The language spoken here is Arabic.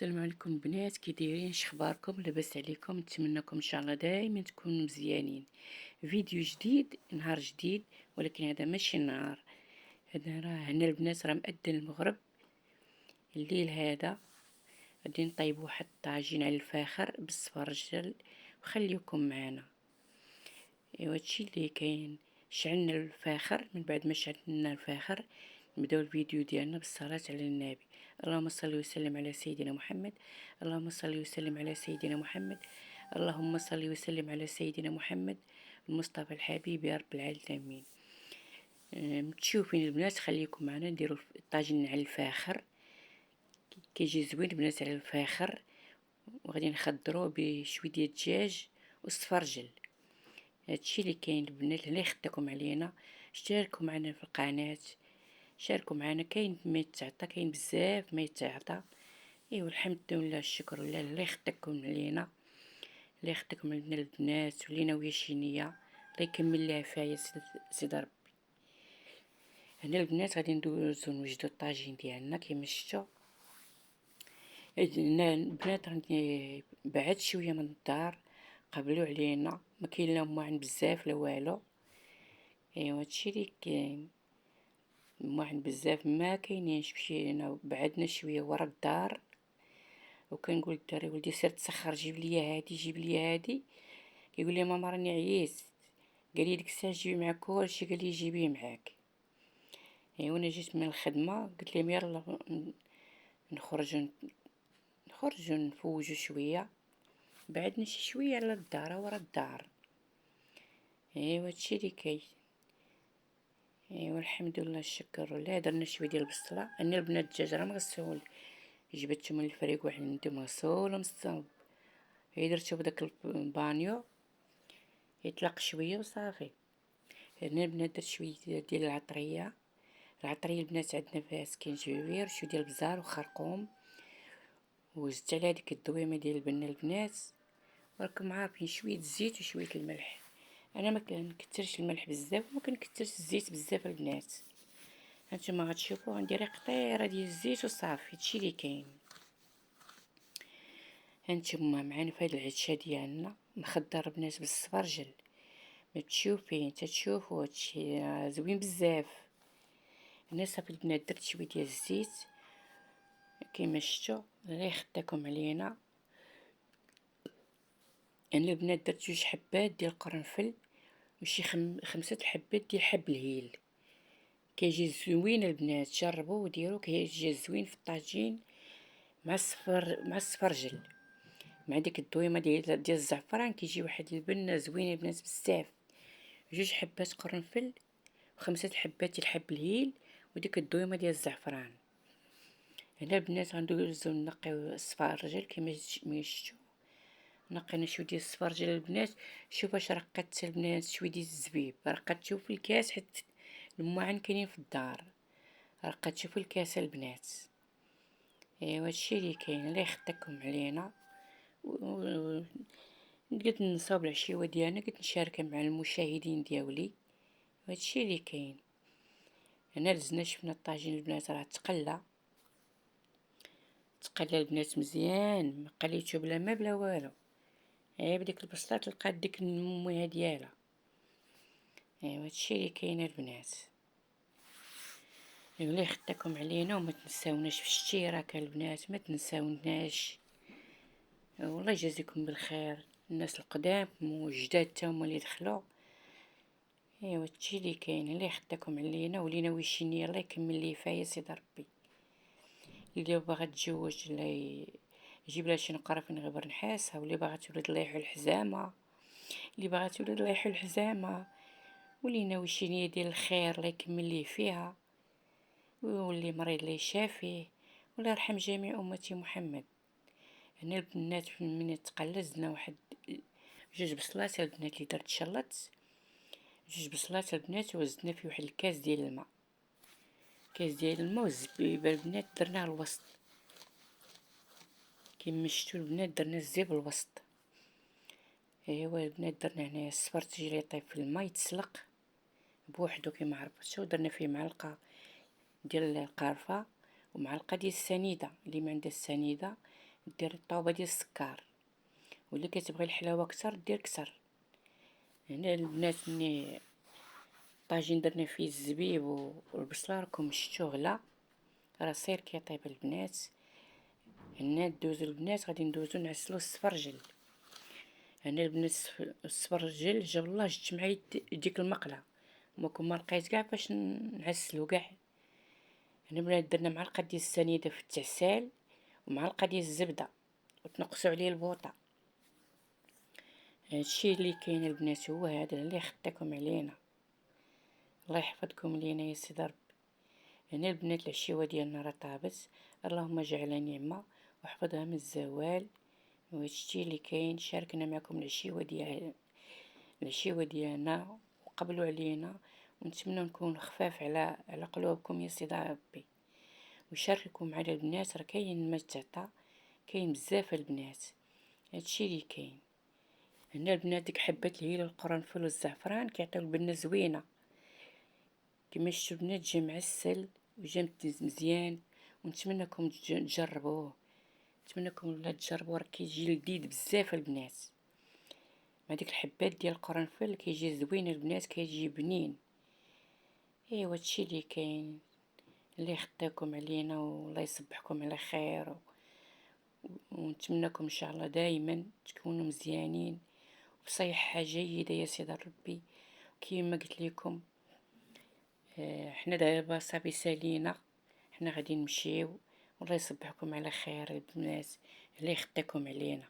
السلام عليكم بنات، كي دايرين؟ شخباركم؟ لاباس عليكم؟ نتمنىكم ان شاء الله دائما تكونوا مزيانين. فيديو جديد، نهار جديد، ولكن هذا ماشي نهار، هذا راه هنا البنات راه مأذن المغرب. الليل هذا غادي نطيب واحد الطاجين على الفاخر بالصفرجل، وخليكم معنا. ايوا هادشي اللي كاين. شعلنا الفاخر، من بعد ما شعلنا الفاخر نبداو الفيديو ديالنا بالصلاة على النبي. اللهم صل وسلم على سيدنا محمد، اللهم صل وسلم على سيدنا محمد، اللهم صل وسلم على سيدنا محمد المصطفى الحبيب يا رب العالمين. متشوفين البنات؟ خليكم معنا نديروا الطاجين على الفاخر. كيجي زوين البنات على الفاخر، وغادي نخضروه بشويه ديال الدجاج والصفرجل. هادشي اللي كاين البنات. الله يخطيكم علينا، اشتركوا معنا في القناه، شاركوا معنا. كاين ما يتعطى، كاين بزاف ما يتعطى. ايوا الحمد لله الشكر لله. الله يخطيكم علينا، الله يخطيكم علينا البنات، ولينا ويا شي نيه. الله يكمل لها فيا سيدي ربي. هنا البنات غادي ندوزو نوجدو الطاجين ديالنا كيما شفتوا. هنا البنات راني بعد شويه من الدار، قبلوا علينا، ما كاين لا ماعن بزاف لا والو. ايوا هادشي اللي كاين. ماعن بزاف ما كاينينش، مشينا بعدنا شويه ورا الدار، وكنقول للدري ولدي سير تسخر، جيب لي هادي جيب لي هادي. كيقول لي ماما راني عييت. قال لي ديك الساعه جيبي معاك كلشي، قال لي جيبيه معاك. ايوا انا جيت من الخدمه، قلت لهم يلا نخرجوا نفوجوا شويه. بعدنا شي شويه على الدار، ورا الدار. ايوا هادشي اللي كاين. ايوا الحمد لله الشكر لله. درنا شويه ديال البصله. انا البنات الدجاج راه مغسول، جبدته من الفريق واحد عندي مغسول ومصوب. درتو بداك البانيو يطلق شويه وصافي. هنا البنات درت شويه ديال العطريه. العطريه البنات عندنا فيها سكينجبير وشويه ديال البزار وخرقوم، وزدت على هذيك الدويمه ديال البنه البنات. راكم عارفين شويه الزيت وشويه الملح. انا ما كنكثرش الملح بزاف وما كنكثرش الزيت بزاف البنات. هانتوما غتشوفوا غندير قطيره ديال الزيت وصافي. هادشي اللي كاين. هانتوما معنا في هاد العشاء ديالنا مخضر البنات بالصفرجل. ما تشوفين تتشوفوا هادشي زوين بزاف. هنا صافي البنات درت شويه ديال الزيت كيما شفتوا. الله يخطيكم علينا. انا البنات درت 2 حبات ديال القرنفل، وشي 5 حبات ديال حب الهيل. كيجي زوين البنات، جربوا وديروا، كيجي زوين في الطاجين مع الصفرجل، مع ديك الدويمه ديال الزعفران. كيجي واحد البنه زوينه البنات بزاف. 2 حبات قرنفل و5 حبات ديال حب الهيل وديك الدويمه ديال الزعفران. هنا البنات غندوزو نقيو الصفارجل كيما شفتوا. نقينا شويه ديال الصفارجل البنات. شوف اش رقدت البنات، شويه ديال الزبيب رقدتو في الكاس حيت الماعن كاينين في الدار. رقدتو في الكاس البنات. ايوا هادشي اللي كاين. الله يخطيكم علينا. قلت نصاوب العشيوه ديالنا، قلت نشاركها مع المشاهدين ديالي. هادشي اللي كاين. هنا دزنا شفنا الطاجين البنات راه تقلى البنات مزيان، ما قليتو بلا ما بلا والو. بديك البصله تلقات ديك النمويه ديالها. ايوا هادشي اللي كاين البنات. الله يخطيكم علينا، وما تنساوناش في الاشتراك البنات، ما تنساوناش. والله يجازيكم بالخير الناس القدام والجداد تا هما اللي دخلوا. ايوا هادشي اللي كاين. الله يخطيكم علينا ولينا ويشيني. الله يكمل لي فيا سيدي ربي. اللي باغا تتزوج الله يجيب لها شي نقره فين غبر نحاسها، واللي باغا تولد الله يحل الحزامه، اللي باغا تولد الله يحل الحزامه. ولينا ويشيني ديال الخير الله يكمل ليه فيها، واللي مريض الله يشافيه، والله يرحم جميع امتي محمد. هنا البنات من تقلى زدنا واحد 2 بصلات البنات اللي درت شلط. 2 بصلات البنات وزدنا فيه واحد الكاس ديال الماء. كاس ديال الماء والزبيبه البنات درناه الوسط كيما شفتوا البنات. درنا الزيب الوسط. ايوا البنات درنا هنايا الصفرتي اللي يطيب في الماء يتسلق بوحدو كيما عرفتوا. درنا فيه معلقه ديال القرفه ومعلقه ديال السنيده. اللي ما عنده السنيده دير الطوبه ديال السكر، واللي كتبغي الحلاوه كتر دير كتر. هنا البنات ملي الطاجين درنا فيه الزبيب والبصله راكم شفتو غلا، راه صير كيطيب البنات. هنا ندوزو البنات غادي ندوزو نعسلو السفرجل. هنا البنات السفرجل جاب الله جبت معايا ديك المقله، ماكون ما لقيت كاع فاش نعسلو كاع. هنا البنات درنا معلقه ديال السنيده في التعسال ومعلقه ديال الزبده وتنقصوا عليه البوطه. هادشي اللي كاين البنات هو هذا اللي خدتكم علينا. الله يحفظكم لينا يا سيدي ربي. هنا البنات العشيوه ديالنا راه طابت، اللهم اجعلها نعمه وحفظها من الزوال. وهادشي اللي كاين، شاركنا معكم العشيوه ديالنا وقبلوا علينا، ونتمنى نكون خفاف على قلوبكم يا سيدي ربي. وشاركوا معنا البنات، راه كاين ما تعطى، كاين بزاف البنات. هادشي اللي كاين. هنا البنات ديك حبات الهيل والقرنفل والزعفران كيعطيو البنه زوينه. كما شفتوا البنات جا معسل وجا مزيان، ونتمنىكم تجربوه. نتمنىكم لا تجربوا، راه كيجي لذيذ بزاف البنات. مع ديك الحبات ديال القرنفل كيجي زوين البنات، كيجي بنين. ايوا هادشي اللي كاين، اللي خطاكم علينا والله يصبحكم على خير. ونتمنىكم ان شاء الله دائما تكونوا مزيانين وبصحه جيده يا سيدي ربي. كيما قلت لكم حنا دابا صافي سالينا، حنا غادي نمشيو. والله يصبحكم على خير البنات، اللي يخطيكم علينا.